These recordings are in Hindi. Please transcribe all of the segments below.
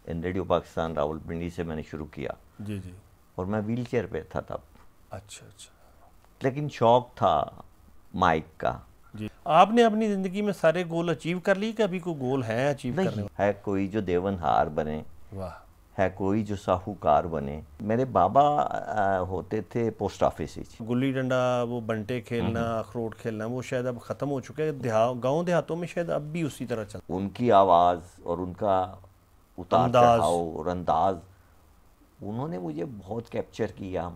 इन रेडियो पाकिस्तान रावलपिंडी से मैंने शुरू किया। जी जी। और मैं व्हील चेयर पे था तब, अच्छा अच्छा। लेकिन शौक था माइक का। जी, आपने अपनी ज़िंदगी में सारे गोल अचीव कर लिए कि अभी कोई गोल है अचीव करने नहीं है कोई जो देवनहार बने, वाले? वाह। है कोई जो साहूकार बने। मेरे बाबा होते थे पोस्ट ऑफिस ही। गुल्ली डंडा, वो बंटे खेलना, अखरोट खेलना, वो शायद अब ख़त्म हो चुका है। गांव देहातों में शायद अब भी उसी तरह चल। उनकी आवाज़ और उनका उतार अंदाज। चढ़ाव और अंदाज, उन्होंने मुझे बहुत कैप्चर किया।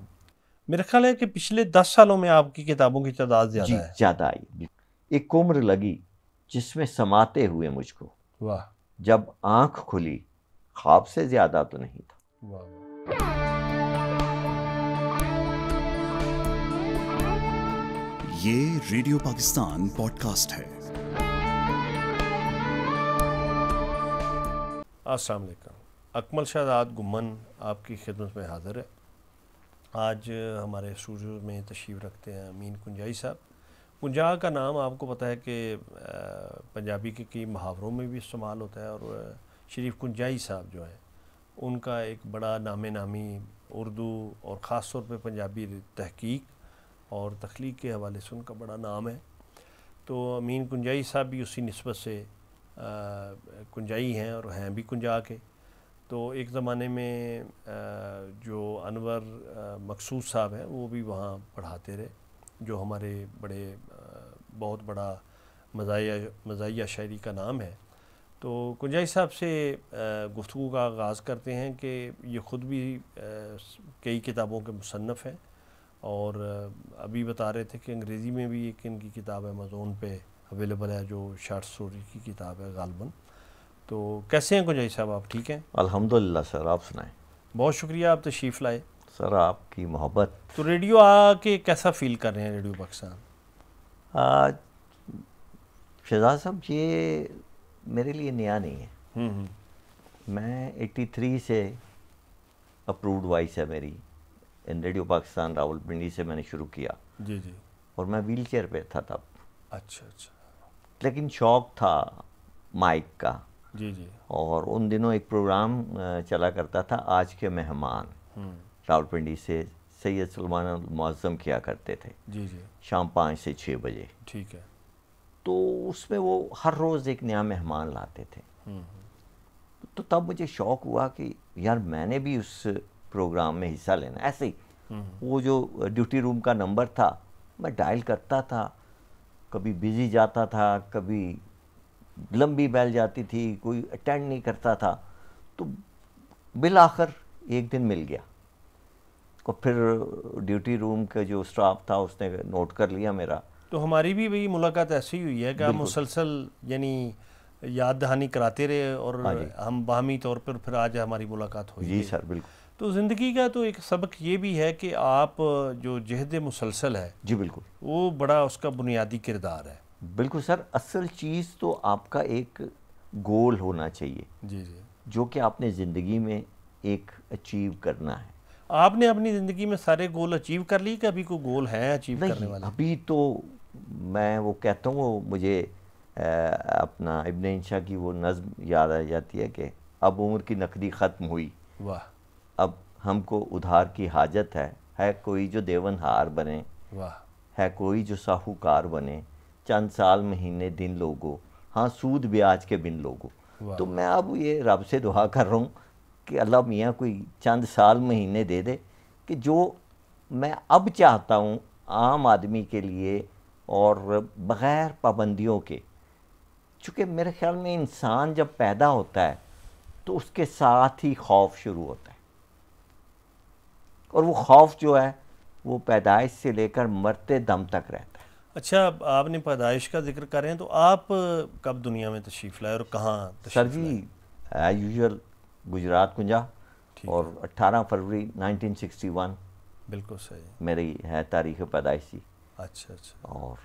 मेरा ख्याल है कि पिछले 10 सालों में आपकी किताबों की तादाद जी ज़्यादा है। ज़्यादा आई। एक उम्र लगी जिसमें समाते हुए मुझको, वाह जब आंख खुली ख्वाब से ज़्यादा तो नहीं था। वाह। ये रेडियो पाकिस्तान पॉडकास्ट है। अस्सलाम वालेकुम। अकमल शहजाद गुम्मन आपकी खिदमत में हाज़िर है। आज हमारे स्टूडियो में तशरीफ़ रखते हैं अमीन कुंजाई साहब। कुंजा का नाम आपको पता है कि पंजाबी के कई मुहावरों में भी इस्तेमाल होता है, और शरीफ कुंजाई साहब जो हैं उनका एक बड़ा नामे नामी उर्दू और ख़ास तौर पे पंजाबी तहकीक और तख्लीक के हवाले से उनका बड़ा नाम है। तो अमीन कुंजाई साहब भी उसी निस्बत से कुंजाई हैं और हैं भी कुंजा के। तो एक ज़माने में जो अनवर मकसूद साहब हैं वो भी वहाँ पढ़ाते रहे, जो हमारे बड़े बहुत बड़ा मज़ाहिया शायरी का नाम है। तो कुंजाई साहब से गुफ्तगू का आगाज़ करते हैं कि ये ख़ुद भी कई किताबों के मुसन्नफ़ हैं, और अभी बता रहे थे कि अंग्रेज़ी में भी एक इनकी किताब अमेज़ोन पे अवेलेबल है, जो शॉर्ट स्टोरी की किताब है गालबन। तो कैसे हैं कुंजाई साहब, आप ठीक हैं? अल्हम्दुलिल्लाह सर, आप सुनाएं। बहुत शुक्रिया, आप तशरीफ़ लाए। सर आपकी मोहब्बत। तो रेडियो आके कैसा फ़ील कर रहे हैं रेडियो पाकिस्तान? शहजाद साहब, ये मेरे लिए नया नहीं है। मैं 83 से अप्रूव्ड वॉइस है मेरी, इन रेडियो पाकिस्तान रावलपिंडी से मैंने शुरू किया। जी जी। और मैं व्हील चेयर पे था तब, अच्छा अच्छा। लेकिन शौक था माइक का। जी जी। और उन दिनों एक प्रोग्राम चला करता था, आज के मेहमान, रावलपिंडी से सैयद सलमान मुअज़्ज़म किया करते थे। जी जी। शाम 5 से 6 बजे। ठीक है। तो उसमें वो हर रोज़ एक नया मेहमान लाते थे। तो तब मुझे शौक़ हुआ कि यार मैंने भी उस प्रोग्राम में हिस्सा लेना। ऐसे ही वो जो ड्यूटी रूम का नंबर था मैं डायल करता था, कभी बिज़ी जाता था, कभी लंबी बेल जाती थी, कोई अटेंड नहीं करता था। तो बिल आखिर एक दिन मिल गया, और फिर ड्यूटी रूम का जो स्टाफ था उसने नोट कर लिया मेरा। तो हमारी भी वही मुलाकात ऐसी हुई है कि आप मुसलसल यानी याद दहानी कराते रहे, और हम बाहमी तौर पर फिर आज हमारी मुलाकात हुई। जी सर, बिल्कुल। तो ज़िंदगी का तो एक सबक ये भी है कि आप जो जहद मुसलसल है, जी बिल्कुल, वो बड़ा उसका बुनियादी किरदार है। बिल्कुल सर। असल चीज़ तो आपका एक गोल होना चाहिए। जी जी। जो कि आपने ज़िंदगी में एक अचीव करना है। आपने अपनी ज़िंदगी में सारे गोल अचीव कर लिए कि अभी कोई गोल है अचीव करने वाले? अभी तो मैं वो कहता हूँ, वो मुझे अपना इब्न इंशा की वो नज़्म याद आ जाती है कि अब उम्र की नकदी ख़त्म हुई, वाह, अब हमको उधार की हाजत है कोई जो देवनहार बने, वाह, है कोई जो साहूकार बने, चंद साल महीने दिन लोगो, हाँ सूद ब्याज के बिन लोगो। तो मैं अब ये रब से दुआ कर रहा हूँ कि अल्लाह मियाँ कोई चंद साल महीने दे दे कि जो मैं अब चाहता हूँ आम आदमी के लिए और बग़ैर पाबंदियों के। चूँकि मेरे ख्याल में इंसान जब पैदा होता है तो उसके साथ ही खौफ शुरू होता है, और वो खौफ जो है वो पैदाइश से लेकर मरते दम तक रहता है। अच्छा, आपने पैदाइश का जिक्र कर रहे हैं, तो आप कब दुनिया में तशरीफ़ लाए और कहाँ सर तशरीफ़ जी, लाए? एज यूजुअल गुजरात कुंजा, और 18 फरवरी 1961 बिल्कुल सही मेरी है तारीख़ पैदाइशी। अच्छा अच्छा। और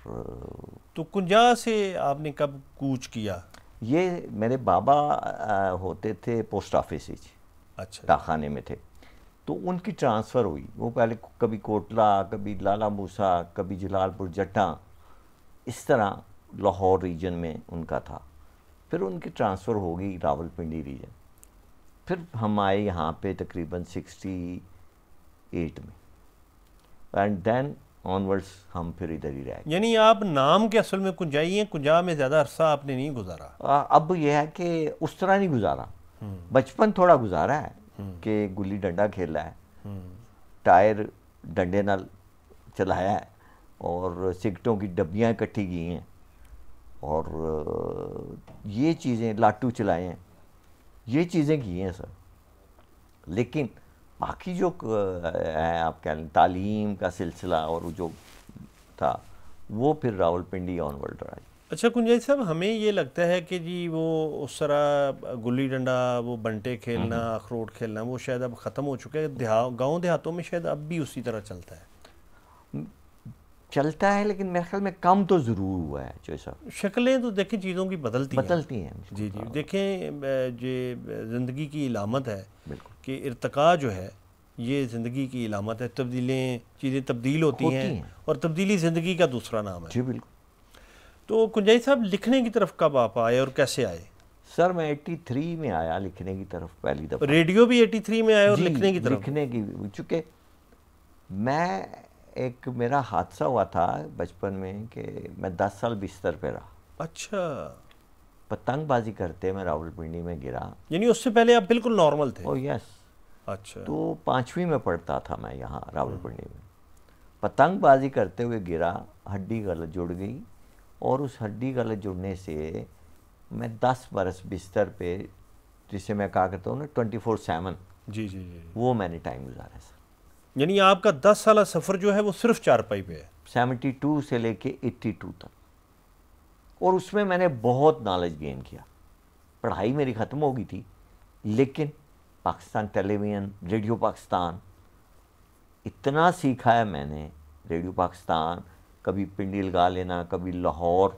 तो कुंजा से आपने कब कूच किया? ये मेरे बाबा होते थे पोस्ट ऑफिस ही, अच्छा, डाकखाने में थे। तो उनकी ट्रांसफ़र हुई, वो पहले कभी कोटला, कभी लाला मूसा, कभी जलालपुर जट्टा, इस तरह लाहौर रीजन में उनका था। फिर उनकी ट्रांसफ़र हो गई रावलपिंडी रीजन। फिर हम आए यहाँ पे तकरीबन 68 में, एंड देन ऑनवर्ड्स हम फिर इधर ही रह गए। यानी आप नाम के असल में कुंजाई हैं, कुंजा में ज़्यादा अरसा आपने नहीं गुजारा? अब यह है कि उस तरह नहीं गुजारा, बचपन थोड़ा गुजारा है कि गुल्ली डंडा खेला है, टायर डंडे नाल चलाया है, और सिगटों की डब्बियाँ इकट्ठी की हैं, और ये चीज़ें, लाटू चलाए हैं, ये चीज़ें की हैं सर। लेकिन बाकी जो है आप कह लें तालीम का सिलसिला और जो था वो फिर रावलपिंडी ऑनवर्ड रहा। अच्छा कुंजाई साहब, हमें ये लगता है कि जी वो उस तरह गुल्ली डंडा, वो बंटे खेलना, अखरोट खेलना, वो शायद अब ख़त्म हो चुका है। गांव देहातों में शायद अब भी उसी तरह चलता है, लेकिन मेरे ख्याल में कम तो ज़रूर हुआ है। जो सब शक्लें तो देखें चीज़ों की बदलती हैं। जी जी, देखें ये ज़िंदगी की इलामत है कि इर्तिका जो है ये ज़िंदगी की इलामत है। तब्दीलें, चीज़ें तब्दील होती हैं और तब्दीली ज़िंदगी का दूसरा नाम है। जी बिल्कुल। तो कुंजाई साहब, लिखने की तरफ कब आप आए और कैसे आए? सर मैं 83 में आया लिखने की तरफ पहली दफ़ा। रेडियो भी 83 में आया और लिखने की तरफ? लिखने की, चूँकि मेरा हादसा हुआ था बचपन में कि मैं 10 साल बिस्तर पे रहा। अच्छा। पतंगबाजी करते मैं रावलपिंडी में गिरा। यानी उससे पहले आप बिल्कुल नॉर्मल थे? Oh yes. अच्छा। तो 5वीं में पढ़ता था मैं यहाँ रावलपिंडी में। पतंगबाजी करते हुए गिरा, हड्डी गलत जुड़ गई, और उस हड्डी गलत जुड़ने से मैं 10 बरस बिस्तर पे, जिसे मैं कहा करता हूँ ना 24/7, जी जी जी, वो मैंने टाइम गुजारा सर। यानी आपका 10 साल सफ़र जो है वो सिर्फ चारपाई पे है? 72 से लेके 82 तक। और उसमें मैंने बहुत नॉलेज गेन किया। पढ़ाई मेरी ख़त्म हो गई थी, लेकिन पाकिस्तान टेलीविज़न, रेडियो पाकिस्तान, इतना सीखा है मैंने। रेडियो पाकिस्तान, कभी पिंडी लगा लेना, कभी लाहौर,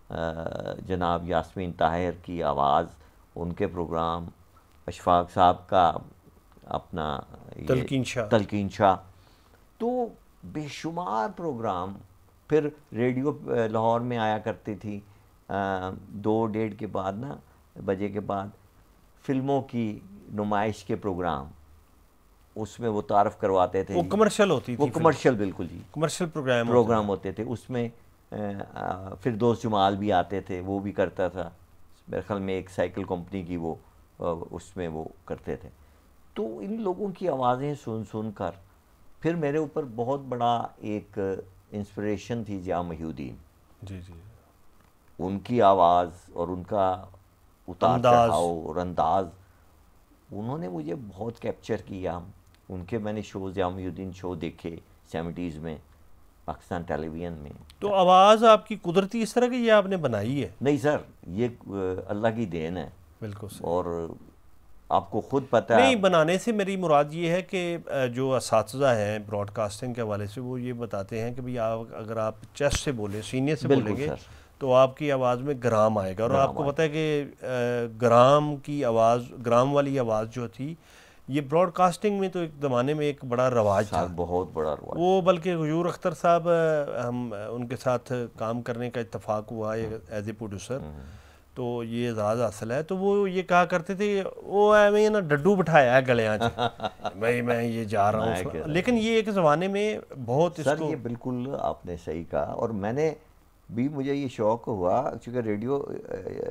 जनाब यास्मीन ताहिर की आवाज़, उनके प्रोग्राम, अशफाक साहब का अपना तलकीन शाह, तो बेशुमार प्रोग्राम। फिर रेडियो लाहौर में आया करती थी 2-1:30 के बाद ना, बजे के बाद फिल्मों की नुमाइश के प्रोग्राम, उसमें वो तारफ़ करवाते थे। वो कमर्शियल होती थी? वो कमर्शियल, बिल्कुल जी, कमर्शियल प्रोग्राम होते थे उसमें। फिर दोस्त जमाल भी आते थे, वो भी करता था मेरे ख्याल में, एक साइकिल कंपनी की वो उसमें वो करते थे। तो इन लोगों की आवाज़ें सुन कर फिर मेरे ऊपर बहुत बड़ा एक इंस्पिरेशन थी जिया महिउद्दीन। जी जी, उनकी आवाज़ और उनका उतार चढ़ाव और अंदाज, उन्होंने मुझे बहुत कैप्चर किया। उनके मैंने शो, जिया महिउद्दीन शो देखे 70s में पाकिस्तान टेलीविज़न में। तो आवाज़ आपकी कुदरती इस तरह की ये आपने बनाई है? नहीं सर, ये अल्लाह की देन है। बिल्कुल। और आपको खुद पता है, नहीं, बनाने से मेरी मुराद ये है कि जो असातिज़ा हैं ब्रॉडकास्टिंग के हवाले से, वो ये बताते हैं कि भाई अगर आप चेस्ट से बोले, सीने से बोलेंगे तो आपकी आवाज़ में ग्राम आएगा। और आपको पता है कि ग्राम की आवाज़, ग्राम वाली आवाज़ जो थी, ये ब्रॉडकास्टिंग में तो एक ज़माने में एक बड़ा रवाज था, बहुत बड़ा रवाज। वो बल्कि हुजूर अख्तर साहब, हम उनके साथ काम करने का इत्तेफाक हुआ एज ए प्रोड्यूसर, तो ये एजाज़ हासिल है। तो वो ये कहा करते थे, वो एवं ना डड्डू बिठाया है गलियां भाई मैं ये जा रहा हूँ। लेकिन ये एक ज़माने में बहुत सर ये बिल्कुल आपने सही कहा। और मैंने भी, मुझे ये शौक़ हुआ क्योंकि रेडियो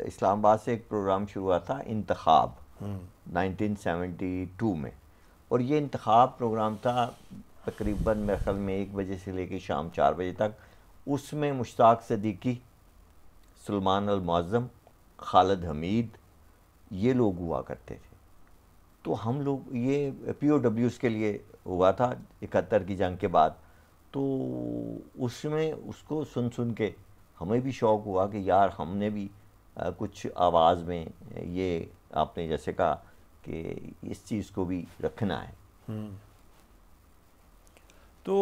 इस्लामाबाद से एक प्रोग्राम शुरू हुआ था, इंतखाब, 1972 में। और ये इंतखाब प्रोग्राम था तकरीबन मेरे ख्याल में 1 बजे से लेकर शाम 4 बजे तक। उसमें मुश्ताक सिद्दीकी, सुलेमान अल मुअज़्ज़म, खालिद हमीद, ये लोग हुआ करते थे। तो हम लोग, ये POWs के लिए हुआ था 71 की जंग के बाद। तो उसमें उसको सुन के हमें भी शौक़ हुआ कि यार हमने भी कुछ आवाज़ में, ये आपने जैसे कहा कि इस चीज़ को भी रखना है। तो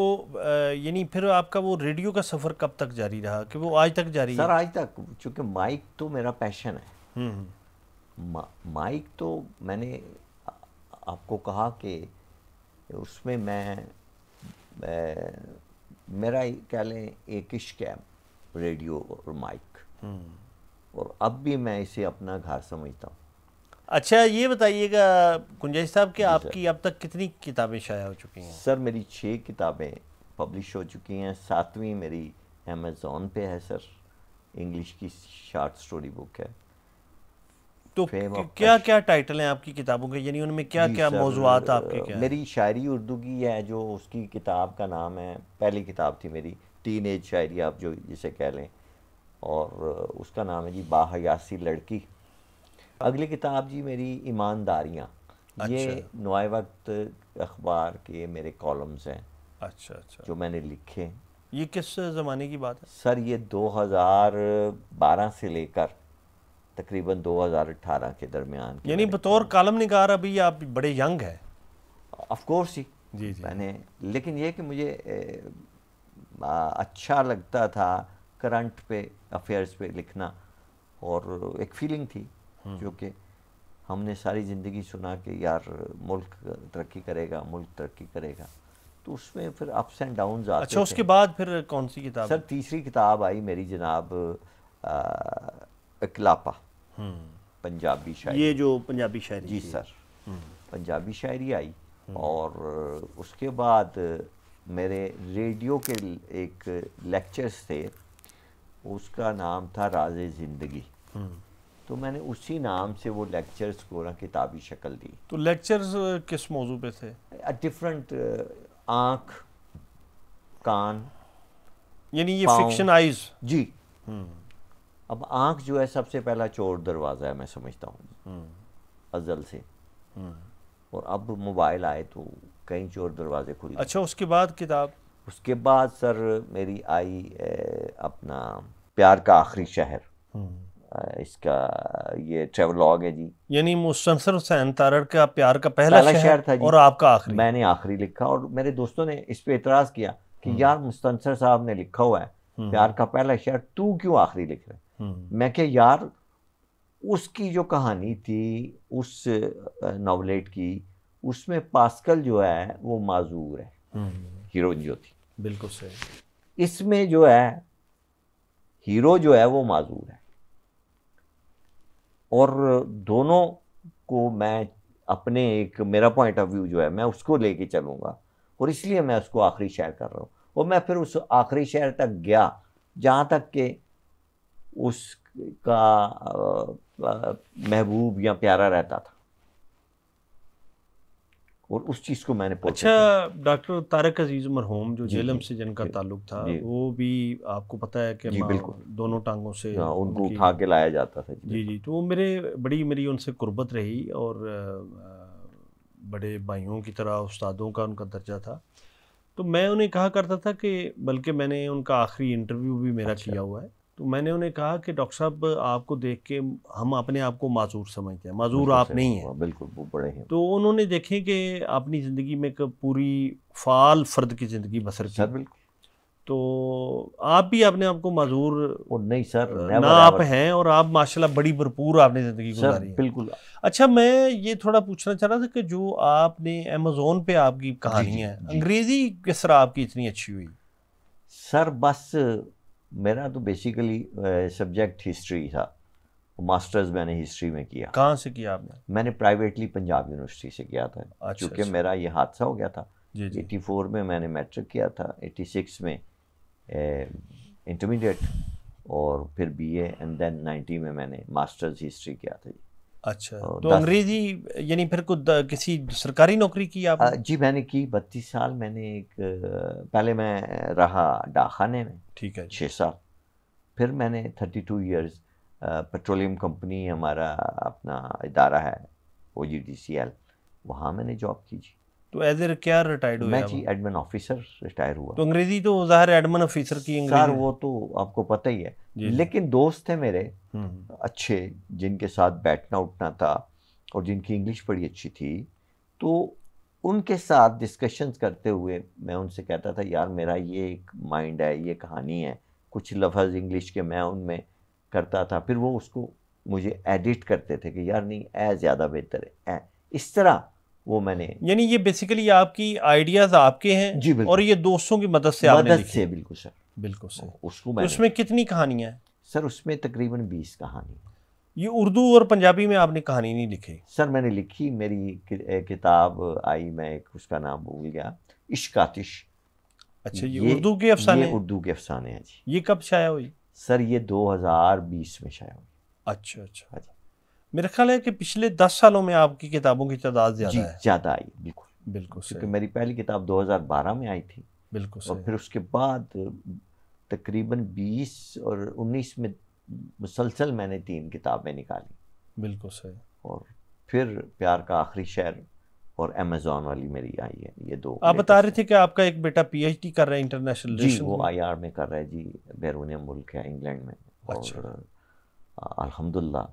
यानी फिर आपका वो रेडियो का सफ़र कब तक जारी रहा, कि वो आज तक जारी है? सर आज तक, चूँकि माइक तो मेरा पैशन है। माइक तो मैंने आपको कहा कि उसमें मेरा कह लें एक इश्क है रेडियो और माइक, और अब भी मैं इसे अपना घर समझता हूँ। अच्छा ये बताइएगा कुंजाई साहब कि आपकी अब तक कितनी किताबें शाया हो चुकी हैं? सर मेरी 6 किताबें पब्लिश हो चुकी हैं, 7वीं मेरी अमेज़ॉन पे है सर, इंग्लिश की शॉर्ट स्टोरी बुक है। तो क्या क्या टाइटल हैं आपकी किताबों के, यानी उनमें क्या क्या मौज़ूआत आपके क्या मेरी शायरी उर्दू की है, जो उसकी किताब का नाम है, पहली किताब थी मेरी टीन एज शायरी आप जो जिसे कह लें, और उसका नाम है जी बाहयासी लड़की। अगली किताब जी मेरी ईमानदारियाँ। ये नए वक्त अखबार के मेरे कॉलम्स हैं। अच्छा अच्छा, जो मैंने लिखे। ये किस ज़माने की बात है सर? ये 2012 से लेकर तकरीबन 2018 के दरमियान। यानी बतौर कॉलम निगार अभी आप बड़े यंग हैं। ऑफ कोर्स ही जी जी मैंने, लेकिन ये कि मुझे अच्छा लगता था करंट पे अफेयर्स पे लिखना, और एक फीलिंग थी जो कि हमने सारी ज़िंदगी सुना कि यार मुल्क तरक्की करेगा, मुल्क तरक्की करेगा, तो उसमें फिर अप्स एंड डाउन्स आते थे। अच्छा, उसके बाद फिर कौन सी किताब? सर तीसरी किताब आई मेरी जनाब इकलापा, पंजाबी शायरी। ये जो पंजाबी शायरी? जी सर, पंजाबी शायरी आई। और उसके बाद मेरे रेडियो के एक लेक्चर्स थे, उसका नाम था राज़े ज़िंदगी। तो मैंने उसी नाम से वो लेक्चर्स को ना किताबी शक्ल दी। तो लेक्चर्स किस मौजू पे थे? डिफरेंट, आँख, कान, यानी ये फिक्शनाइज? जी। अब आँख जो है सबसे पहला चोर दरवाज़ा है, मैं समझता हूँ अज़ल से, और अब मोबाइल आए तो कई चोर दरवाजे खुल गए। अच्छा, उसके बाद किताब? उसके बाद सर मेरी आई अपना प्यार का आखिरी शहर। इसका ये ट्रेवलॉग है जी। यानी मुस्तनसर हुसैन तारड़ का प्यार का पहला शहर था जी, और आपका आखिरी? मैंने आखिरी लिखा, और मेरे दोस्तों ने इस पे एतराज़ किया कि यार मुस्तनसर साहब ने लिखा हुआ है प्यार का पहला शहर, तू क्यों आखिरी लिख रहा है? मैं क्या यार, उसकी जो कहानी थी उस नॉवलेट की, उसमें पास्कल जो है वो माजूर है, हीरोइन जो थी। बिल्कुल सही। इसमें जो है हीरो जो है वो माजूर है, और दोनों को मैं अपने एक मेरा पॉइंट ऑफ व्यू जो है मैं उसको लेके चलूँगा, और इसलिए मैं उसको आखिरी शहर कर रहा हूँ। और मैं फिर उस आखिरी शहर तक गया जहाँ तक कि उसका महबूब या प्यारा रहता था, और उस चीज़ को मैंने अच्छा, डॉक्टर तारक अजीज़ मरहूम जो जेलम से जिनका ताल्लुक था, वो भी आपको पता है कि दोनों टांगों से उनको उठा के लाया जाता था। जी जी, तो वो मेरी उनसे कुर्बत रही, और बड़े भाइयों की तरह उस्तादों का उनका दर्जा था। तो मैं उन्हें कहा करता था कि, बल्कि मैंने उनका आखिरी इंटरव्यू भी मेरा किया हुआ है, तो मैंने उन्हें कहा कि डॉक्टर साहब आपको देख के हम अपने आप को माजूर समझते हैं, माजूर आप नहीं हैं। बिल्कुल, वो बड़े हैं। तो उन्होंने देखे कि अपनी ज़िंदगी में एक पूरी फ़ाल फ़र्द की ज़िंदगी बसर की, बिल्कुल, तो आप भी अपने आप को माजूर नहीं सर, ना आप हैं, और आप माशाल्लाह बड़ी भरपूर आपने ज़िंदगी गुजारी है। बिल्कुल। अच्छा, मैं ये थोड़ा पूछना चाह रहा था कि जो आपने अमेज़ॉन पे आपकी कहानी है, अंग्रेज़ी किस तरह आपकी इतनी अच्छी हुई? सर बस मेरा तो बेसिकली सब्जेक्ट हिस्ट्री था, मास्टर्स मैंने हिस्ट्री में किया। कहाँ से किया आपने? मैंने प्राइवेटली पंजाब यूनिवर्सिटी से किया था, क्योंकि मेरा ये हादसा हो गया था। 84 में मैंने मैट्रिक किया था, 86 में इंटरमीडिएट, और फिर बीए, एंड देन 90 में मैंने मास्टर्स हिस्ट्री किया था। अच्छा, तो अंग्रेजी यानी फिर किसी सरकारी नौकरी की आपने? जी मैंने की, 32 साल मैंने पहले मैं रहा डाकखाने में, ठीक है, 6 साल। फिर मैंने 32 ईयर्स पेट्रोलियम कंपनी हमारा अपना इदारा है OGDCL, वहाँ मैंने जॉब की जी। तो एज ए क्या रिटायर्ड हुए? मैं जी एडमिन ऑफिसर रिटायर हुआ। तो अंग्रेजी तो ज़ाहिर एडमिन ऑफिसर की अंग्रेजी सर वो तो आपको पता ही है, लेकिन दोस्त थे मेरे अच्छे, जिनके साथ बैठना उठना था और जिनकी इंग्लिश बड़ी अच्छी थी, तो उनके साथ डिस्कशंस करते हुए मैं उनसे कहता था यार मेरा ये एक माइंड है, ये कहानी है, कुछ लफ्ज़ इंग्लिश के मैं उनमें करता था, फिर वो उसको मुझे एडिट करते थे कि यार नहीं ऐ ज़्यादा बेहतर है, इस तरह वो मैंने। यानी ये बेसिकली आपकी आइडियाज़ आपके हैं जी, और ये दोस्तों की मदद से आपने लिखी? से, बिल्कुल सर, बिल्कुल सही। उसको उसमें कितनी कहानियाँ हैं? सर उसमें तकरीबन 20 कहानी। ये उर्दू और पंजाबी में आपने कहानी नहीं लिखी? सर मैंने लिखी, मेरी किताब आई, मैं एक उसका नाम भूल गया, इश्क आतिश। अच्छा, ये उर्दू के अफसाने? ये उर्दू के अफसाने हैं जी। ये कब शाया हुई? सर ये 2020 में शाया हुई। अच्छा अच्छा। मेरा ख्याल है कि पिछले 10 सालों में आपकी किताबों की तादाद ज़्यादा है। ज़्यादा आई, बिल्कुल बिल्कुल, क्योंकि मेरी पहली किताब 2012 में आई थी। बिल्कुल और फिर उसके बाद तकरीबन 20 और 19 में मुसलसल मैंने 3 किताबें निकाली। बिल्कुल सही। और फिर प्यार का आखिरी शहर और अमेज़ॉन वाली मेरी आई है, ये 2। आप बता रहे थे कि आपका एक बेटा PhD कर रहा है इंटरनेशनल रिलेशन जी, वो IR में कर रहा है जी, बैरून मुल्क है, इंग्लैंड में। अच्छा। और अल्हम्दुलिल्लाह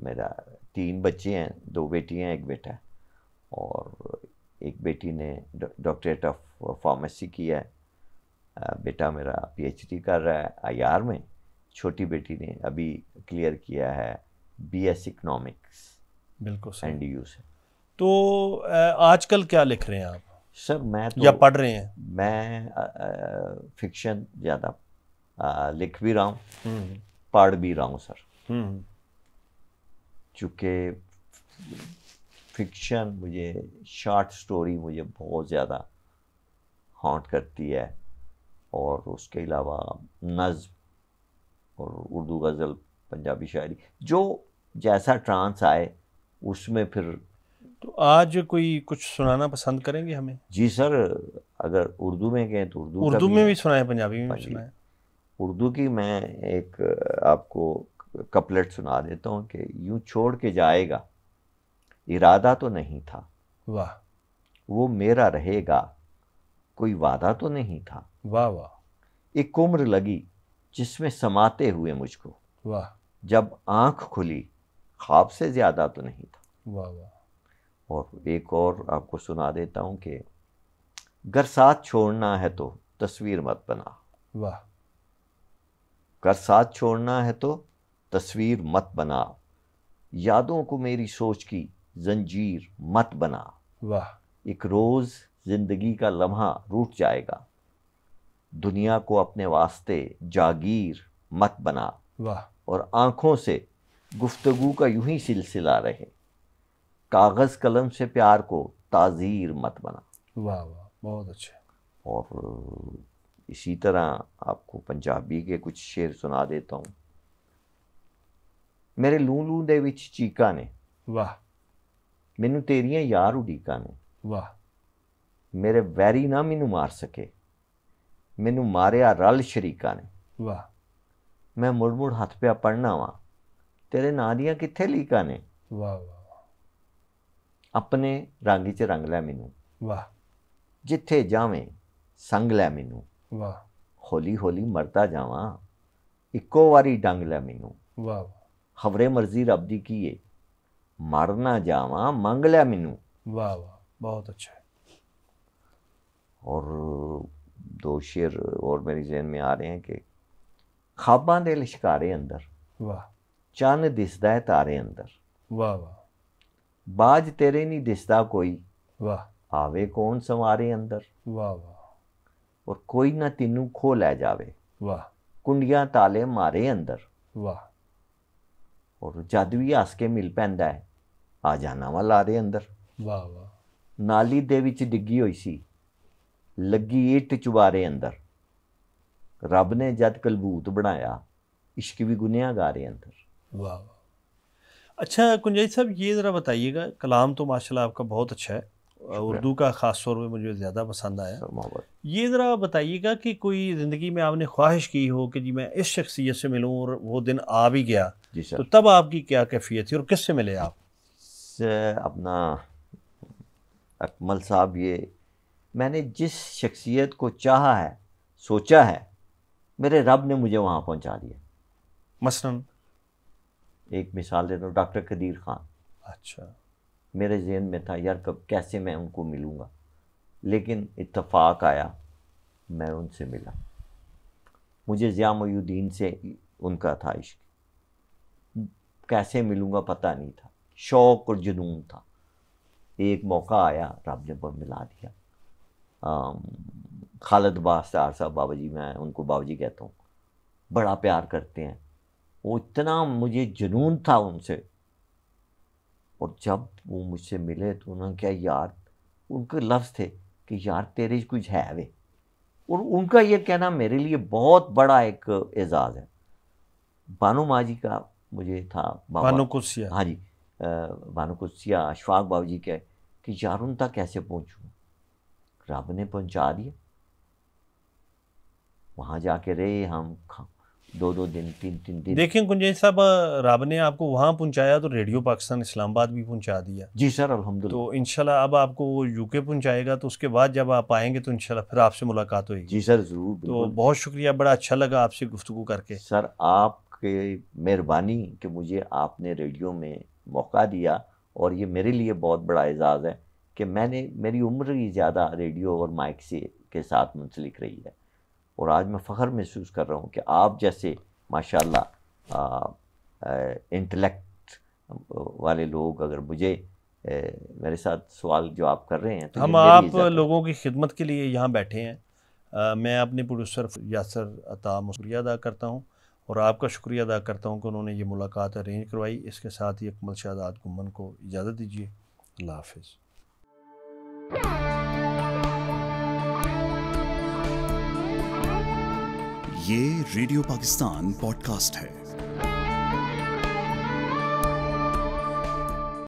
मेरा 3 बच्चे हैं, 2 बेटियां हैं, 1 बेटा है। और एक बेटी ने डॉक्टरेट ऑफ फार्मेसी किया है, बेटा मेरा PhD कर रहा है IR में। छोटी बेटी ने अभी क्लियर किया है BS इकोनॉमिक्स। बिल्कुल सही। NDU से। तो आजकल क्या लिख रहे हैं आप? सर मैं तो या पढ़ रहे हैं? मैं फिक्शन ज़्यादा लिख भी रहा हूँ, पढ़ भी रहा हूँ सर। चूँकि फिक्शन मुझे, शॉर्ट स्टोरी मुझे बहुत ज़्यादा हॉन्ट करती है, और उसके अलावा नज़्म और उर्दू गज़ल, पंजाबी शायरी, जो जैसा ट्रांस आए उसमें फिर। तो आज कोई कुछ सुनाना पसंद करेंगे हमें? जी सर, अगर उर्दू में कहें तो उर्दू में भी सुनाए, पंजाबी में भी सुनाए। उर्दू की मैं एक आपको कपलेट सुना देता हूँ कि यूं छोड़ के जाएगा, इरादा तो नहीं था, वाह। वो मेरा रहेगा, कोई वादा तो नहीं था, वाह वाह। एक उम्र लगी जिसमें समाते हुए मुझको, वाह। जब आंख खुली ख्वाब से ज्यादा तो नहीं था। वाह वाह। और एक और आपको सुना देता हूँ कि घर साथ छोड़ना है तो तस्वीर मत बना। वाह। घर साथ छोड़ना है तो तस्वीर मत बना, यादों को मेरी सोच की जंजीर मत बना। वाह। एक रोज जिंदगी का लम्हा रूठ जाएगा, दुनिया को अपने वास्ते जागीर मत बना। वाह। और आंखों से गुफ्तगू का यूं ही सिलसिला रहे, कागज कलम से प्यार को ताजीर मत बना। वाह वाह, बहुत अच्छे। और इसी तरह आपको पंजाबी के कुछ शेर सुना देता हूँ। मेरे लू लू दे विच चीका ने, वाह। मैनू तेरियां यार उडीका ने, वाह। मेरे वैरी ना मैनू मार सके, मैनू मारिया रल शरीका ने। वाह। मैं मुड़ मुड़ हथ पिया पढ़ना वा, तेरे नां दियां कित्थे लीका ने। वाह वाह। अपने रंग च रंग लै मैनू, वाह। जिथे जावें संग लै मैनू। वाह। हौली हौली मरता जावां, इक्को वारी डंग लै मैनू। वाह। खबरे मर्जी रब दी कीए, मर ना जावां मंग लै मैनू। वाह वाह, बहुत अच्छा है। और 2 शेर और मेरे जहन में आ रहे हैं कि खाबां दे लिशकारे अंदर, वाह, चन्न दिसदा है तारे अंदर। वाह वाह। बाज तेरे नहीं दिसदा कोई, वाह, आवे कौन संवारे अंदर। वाह वाह। और कोई ना तेनू खो लै जावे, वाह, कुंडियां ताले मारे अंदर। वाह। और जद भी हस के मिल पैंदा है, आ जाना वा लारे अंदर। वाह वाह। नाली दे विच डिग्गी होई सी, लगी इट चुबारे अंदर। रब ने जद कलबूत बनाया, इश्क भी गुनहगारे अंदर। वाह वाह। अच्छा कुंजाई साहब, ये ज़रा बताइएगा, कलाम तो माशाल्लाह आपका बहुत अच्छा है, उर्दू का ख़ास तौर पे मुझे ज़्यादा पसंद आया। ये ज़रा बताइएगा कि कोई ज़िंदगी में आपने ख्वाहिश की हो कि जी मैं इस शख्सियत से मिलूं, और वो दिन आ भी गया, जी सर। तो तब आपकी क्या कैफियत थी और किससे मिले आप? अपना अकमल साहब, ये मैंने जिस शख्सियत को चाहा है, सोचा है, मेरे रब ने मुझे वहाँ पहुँचा दिया। मसलन एक मिसाल देता हूँ, डॉक्टर कदीर ख़ान। अच्छा। मेरे जहन में था यार कब कैसे मैं उनको मिलूँगा, लेकिन इत्तफाक आया, मैं उनसे मिला। मुझे ज़िया मोइनुद्दीन से उनका था इश्क, कैसे मिलूँगा पता नहीं था, शौक़ और जुनून था। एक मौका आया, रब ने मिला दिया। खालिद बास्तार साहब, बाबा जी, मैं उनको बाबा जी कहता हूँ, बड़ा प्यार करते हैं। वो इतना मुझे जुनून था उनसे। और जब वो मुझसे मिले तो उन्होंने क्या यार, उनके लफ्ज़ थे कि यार तेरे कुछ है वे। और उनका ये कहना मेरे लिए बहुत बड़ा एक एजाज़ है। बानो माँ जी का मुझे था, बानो कुर्सिया, हाँ जी, बानो कुर्सिया, अशफाक बाबू जी के, कि यार उन तक कैसे पहुँचूँ, रब ने पहुँचा दिया। वहाँ जाके रहे हम 2-2 दिन 3-3 दिन। देखें कुंजई साहब, रब ने आपको वहाँ पहुँचाया तो रेडियो पाकिस्तान इस्लामाबाद भी पहुँचा दिया। जी सर, अल्हम्दुलिल्लाह। तो इंशाल्लाह अब आपको वो यूके पहुँचाएगा, तो उसके बाद जब आप आएंगे तो इंशाल्लाह फिर आपसे मुलाकात होगी। जी सर, ज़रूर। तो बहुत शुक्रिया, बड़ा अच्छा लगा आपसे गुफ्तगू करके। सर आपके मेहरबानी कि मुझे आपने रेडियो में मौका दिया, और ये मेरे लिए बहुत बड़ा एजाज़ है कि मेरी उम्र ही ज़्यादा रेडियो और माइक से के साथ मुंसलिक रही है। और आज मैं फ़ख्र महसूस कर रहा हूँ कि आप जैसे माशाल्लाह इंटेलेक्ट वाले लोग अगर मुझे मेरे साथ सवाल जवाब कर रहे हैं तो हम आप लोगों की खिदमत के लिए यहाँ बैठे हैं। मैं अपने प्रोड्यूसर यासर अता शुक्रिया अदा करता हूँ, और आपका शुक्रिया अदा करता हूँ कि उन्होंने ये मुलाकात अरेंज करवाई। इसके साथ ही अकमल शहजाद गुम्मन को इजाज़त दीजिए। अल्लाह हाफिज़। ये रेडियो पाकिस्तान पॉडकास्ट है।